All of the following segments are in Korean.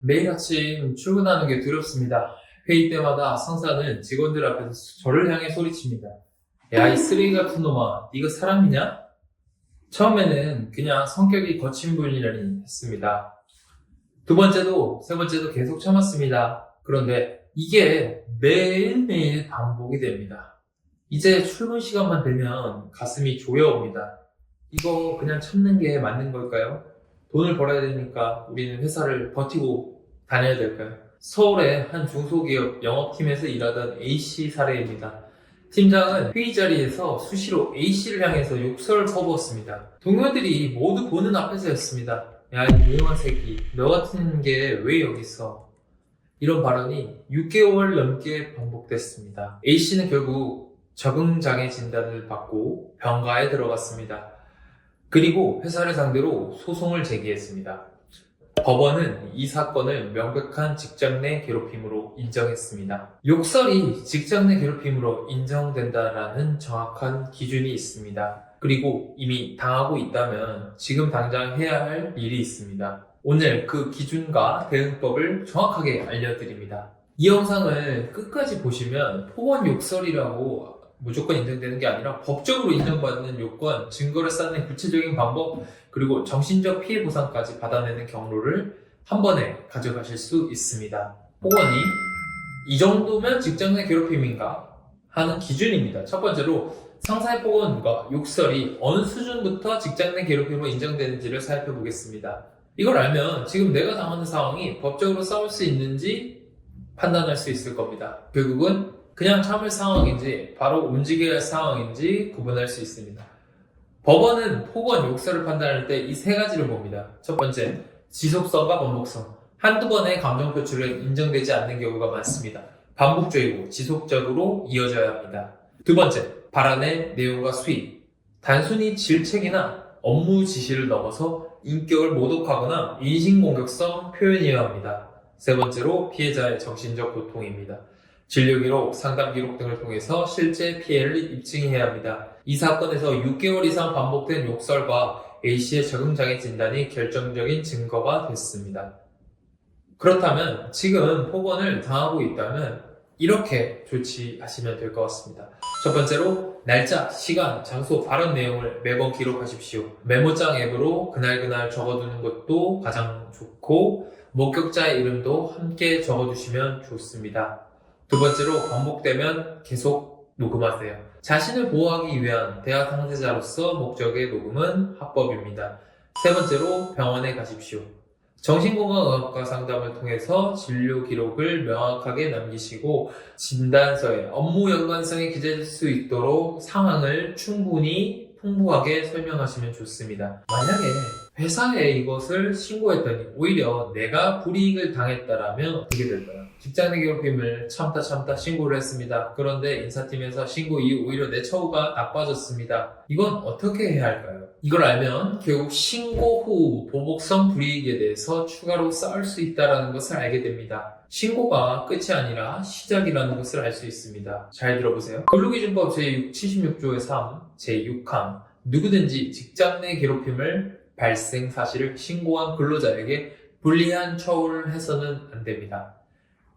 매일 아침 출근하는 게 두렵습니다. 회의 때마다 상사는 직원들 앞에서 저를 향해 소리칩니다. 야, 이 쓰레기 같은 놈아, 네가 사람이냐? 처음에는 그냥 성격이 거친 분이라니 했습니다. 두 번째도, 세 번째도 계속 참았습니다. 그런데 이게 매일매일 반복이 됩니다. 이제 출근 시간만 되면 가슴이 조여옵니다. 이거 그냥 참는 게 맞는 걸까요? 돈을 벌어야 되니까 우리는 회사를 버티고 다녀야 될까요? 서울의 한 중소기업 영업팀에서 일하던 A씨 사례입니다. 팀장은 회의 자리에서 수시로 A씨를 향해서 욕설을 퍼부었습니다. 동료들이 모두 보는 앞에서였습니다. 야, 이 유명한 새끼, 너 같은 게 왜 여기 있어? 이런 발언이 6개월 넘게 반복됐습니다. A씨는 결국 적응장애 진단을 받고 병가에 들어갔습니다. 그리고 회사를 상대로 소송을 제기했습니다. 법원은 이 사건을 명백한 직장 내 괴롭힘으로 인정했습니다. 욕설이 직장 내 괴롭힘으로 인정된다라는 정확한 기준이 있습니다. 그리고 이미 당하고 있다면 지금 당장 해야 할 일이 있습니다. 오늘 그 기준과 대응법을 정확하게 알려드립니다. 이 영상을 끝까지 보시면 폭언 욕설이라고 무조건 인정되는 게 아니라 법적으로 인정받는 요건, 증거를 쌓는 구체적인 방법, 그리고 정신적 피해 보상까지 받아내는 경로를 한 번에 가져가실 수 있습니다. 폭언이 이 정도면 직장 내 괴롭힘인가 하는 기준입니다. 첫 번째로 상사의 폭언과 욕설이 어느 수준부터 직장 내 괴롭힘으로 인정되는지를 살펴보겠습니다. 이걸 알면 지금 내가 당하는 상황이 법적으로 싸울 수 있는지 판단할 수 있을 겁니다. 결국은 그냥 참을 상황인지 바로 움직여야 할 상황인지 구분할 수 있습니다. 법원은 폭언, 욕설을 판단할 때 이 세 가지를 봅니다. 첫 번째, 지속성과 반복성. 한두 번의 감정 표출은 인정되지 않는 경우가 많습니다. 반복적이고 지속적으로 이어져야 합니다. 두 번째, 발언의 내용과 수위. 단순히 질책이나 업무 지시를 넘어서 인격을 모독하거나 인신공격성 표현이어야 합니다. 세 번째로, 피해자의 정신적 고통입니다. 진료기록, 상담기록 등을 통해서 실제 피해를 입증해야 합니다. 이 사건에서 6개월 이상 반복된 욕설과 A씨의 적응장애 진단이 결정적인 증거가 됐습니다. 그렇다면 지금 폭언을 당하고 있다면 이렇게 조치하시면 될 것 같습니다. 첫 번째로 날짜, 시간, 장소, 발언 내용을 매번 기록하십시오. 메모장 앱으로 그날그날 적어두는 것도 가장 좋고 목격자의 이름도 함께 적어두시면 좋습니다. 두 번째로 반복되면 계속 녹음하세요. 자신을 보호하기 위한 대화 당사자로서 목적의 녹음은 합법입니다. 세 번째로 병원에 가십시오. 정신건강의학과 상담을 통해서 진료 기록을 명확하게 남기시고 진단서에 업무 연관성이 기재될 수 있도록 상황을 충분히 풍부하게 설명하시면 좋습니다. 만약에 회사에 이것을 신고했더니 오히려 내가 불이익을 당했다라면 어떻게 될까요? 직장 내 괴롭힘을 참다 신고를 했습니다. 그런데 인사팀에서 신고 이후 오히려 내 처우가 나빠졌습니다. 이건 어떻게 해야 할까요? 이걸 알면 결국 신고 후 보복성 불이익에 대해서 추가로 쌓을 수 있다는 것을 알게 됩니다. 신고가 끝이 아니라 시작이라는 것을 알 수 있습니다. 잘 들어보세요. 근로기준법 제76조의 3, 제6항 누구든지 직장 내 괴롭힘을 발생 사실을 신고한 근로자에게 불리한 처우를 해서는 안 됩니다.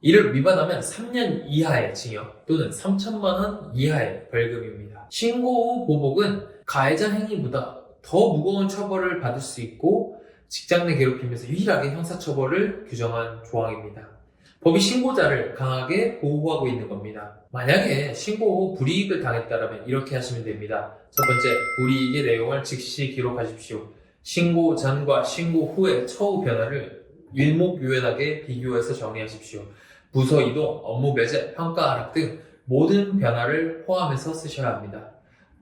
이를 위반하면 3년 이하의 징역 또는 3천만 원 이하의 벌금입니다. 신고 후 보복은 가해자 행위보다 더 무거운 처벌을 받을 수 있고 직장 내 괴롭힘에서 유일하게 형사처벌을 규정한 조항입니다. 법이 신고자를 강하게 보호하고 있는 겁니다. 만약에 신고 후 불이익을 당했다면 이렇게 하시면 됩니다. 첫 번째, 불이익의 내용을 즉시 기록하십시오. 신고 전과 신고 후의 처우 변화를 일목요연하게 비교해서 정리하십시오. 부서 이동, 업무 배제, 평가 하락 등 모든 변화를 포함해서 쓰셔야 합니다.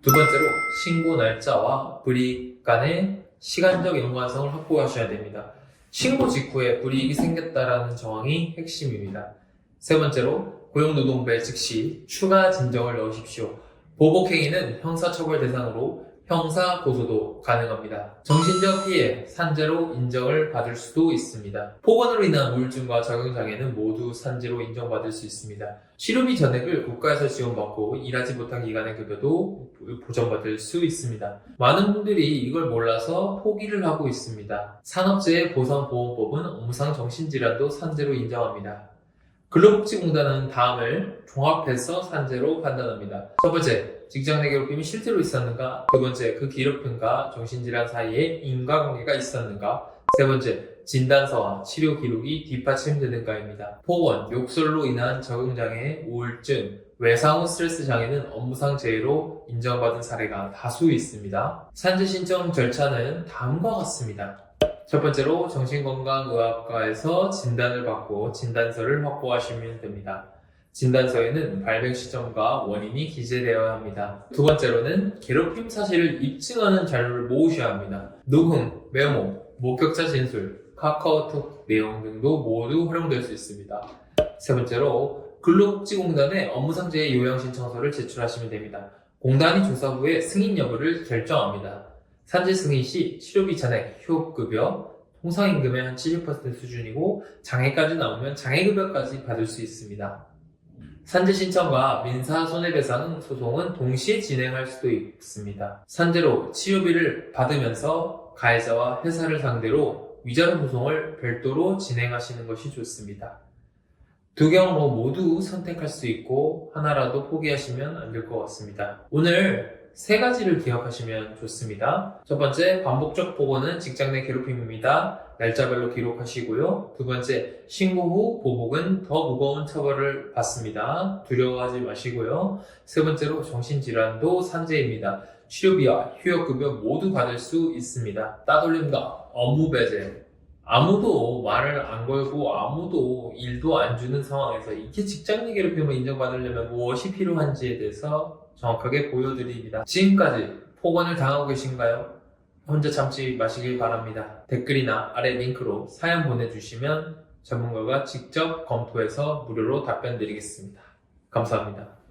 두 번째로, 신고 날짜와 불이익 간의 시간적 연관성을 확보하셔야 됩니다. 신고 직후에 불이익이 생겼다라는 정황이 핵심입니다. 세 번째로, 고용노동부에 즉시 추가 진정을 넣으십시오. 보복행위는 형사처벌 대상으로 형사 고소도 가능합니다. 정신적 피해, 산재로 인정을 받을 수도 있습니다. 폭언으로 인한 우울증과 적응장애는 모두 산재로 인정받을 수 있습니다. 치료비 전액을 국가에서 지원받고 일하지 못한 기간의 급여도 보전받을 수 있습니다. 많은 분들이 이걸 몰라서 포기를 하고 있습니다. 산업재해보상보험법은 업무상 정신질환도 산재로 인정합니다. 근로복지공단은 다음을 종합해서 산재로 판단합니다. 첫 번째, 직장 내 괴롭힘이 실제로 있었는가? 두 번째, 그 괴롭힘과 정신질환 사이에 인과관계가 있었는가? 세 번째, 진단서와 치료 기록이 뒷받침되는가입니다. 폭언, 욕설로 인한 적응장애, 우울증, 외상 후 스트레스 장애는 업무상 재해로 인정받은 사례가 다수 있습니다. 산재 신청 절차는 다음과 같습니다. 첫 번째로 정신건강의학과에서 진단을 받고 진단서를 확보하시면 됩니다. 진단서에는 발병 시점과 원인이 기재되어야 합니다. 두 번째로는 괴롭힘 사실을 입증하는 자료를 모으셔야 합니다. 녹음, 메모, 목격자 진술, 카카오톡 내용 등도 모두 활용될 수 있습니다. 세 번째로 근로복지공단에 업무상재해 요양신청서를 제출하시면 됩니다. 공단이 조사 후에 승인 여부를 결정합니다. 산재 승인 시 치료비 전액, 휴업급여, 통상임금의 한 70% 수준이고 장애까지 나오면 장애급여까지 받을 수 있습니다. 산재 신청과 민사 손해배상 소송은 동시에 진행할 수도 있습니다. 산재로 치료비를 받으면서 가해자와 회사를 상대로 위자료 소송을 별도로 진행하시는 것이 좋습니다. 두 경우 모두 선택할 수 있고 하나라도 포기하시면 안 될 것 같습니다. 오늘 세 가지를 기억하시면 좋습니다. 첫 번째, 반복적 보고는 직장 내 괴롭힘입니다. 날짜별로 기록하시고요. 두 번째, 신고 후 보복은 더 무거운 처벌을 받습니다. 두려워하지 마시고요. 세 번째로, 정신질환도 산재입니다. 치료비와 휴업급여 모두 받을 수 있습니다. 따돌림과 업무배제, 아무도 말을 안 걸고 아무도 일도 안 주는 상황에서 이게 직장 내 괴롭힘을 인정받으려면 무엇이 필요한지에 대해서 정확하게 보여드립니다. 지금까지 폭언을 당하고 계신가요? 혼자 참지 마시길 바랍니다. 댓글이나 아래 링크로 사연 보내주시면 전문가가 직접 검토해서 무료로 답변 드리겠습니다. 감사합니다.